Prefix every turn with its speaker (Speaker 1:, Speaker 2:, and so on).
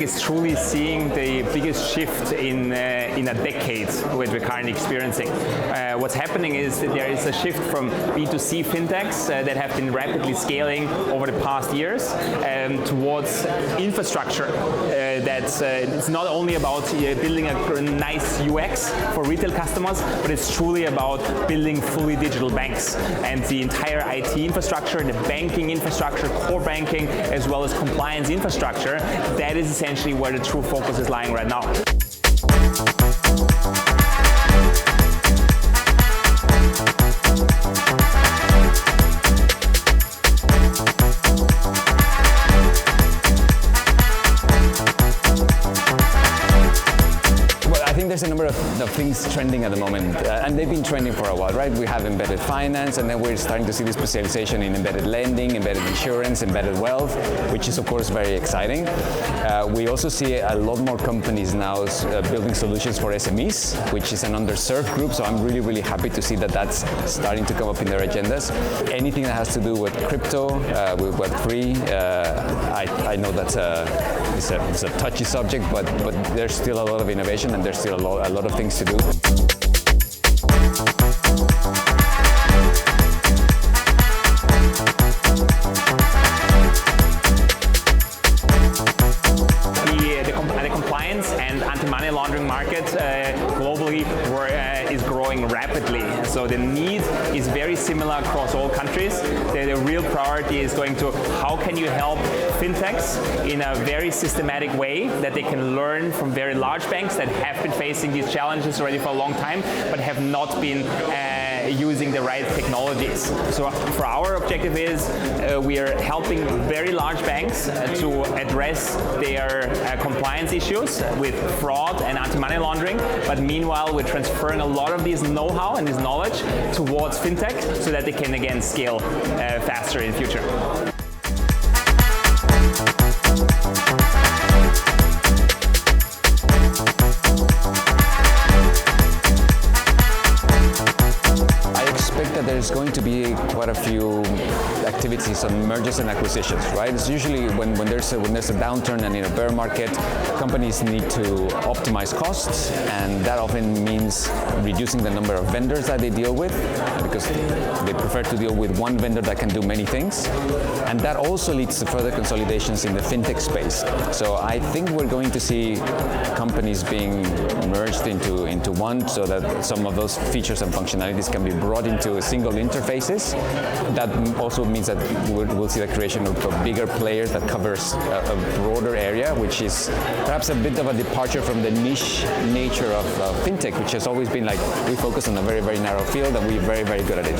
Speaker 1: is truly seeing the biggest shift in a decade which we're currently experiencing. What's happening is that there is a shift from B2C fintechs that have been rapidly scaling over the past years towards infrastructure. It's not only about building a nice UX for retail customers, but it's truly about building fully digital banks. And the entire IT infrastructure, the banking infrastructure, core banking, as well as compliance infrastructure, that is essentially where the true focus is lying right now.
Speaker 2: There's a number of things trending at the moment, and they've been trending for a while, right? We have embedded finance, and then we're starting to see this specialization in embedded lending, embedded insurance, embedded wealth, which is of course very exciting. We also see a lot more companies now building solutions for SMEs, which is an underserved group, so I'm really, really happy to see that that's starting to come up in their agendas. Anything that has to do with crypto, with Web3, I know that's it's a touchy subject, but there's still a lot of innovation and there's still a lot of things to do.
Speaker 1: The compliance and anti-money laundering market globally is growing rapidly. So the need is very similar across all countries. The real priority is going to how can you help fintechs in a very systematic way that they can learn from very large banks that have been facing these challenges already for a long time, but have not been using the right technologies. So for our objective is we are helping very large banks to address their compliance issues with fraud and anti-money laundering, but meanwhile we're transferring a lot of this know-how and this knowledge towards fintech so that they can again scale faster in the future.
Speaker 2: There's going to be quite a few activities on mergers and acquisitions, right? It's usually when there's a downturn and in a bear market, companies need to optimize costs, and that often means reducing the number of vendors that they deal with, because they prefer to deal with one vendor that can do many things. And that also leads to further consolidations in the fintech space. So I think we're going to see companies being merged into one, so that some of those features and functionalities can be brought into a single interfaces. That also means that we'll see the creation of bigger players that covers a broader area, which is perhaps a bit of a departure from the niche nature of fintech, which has always been like we focus on a very, very narrow field and we're very, very good at it.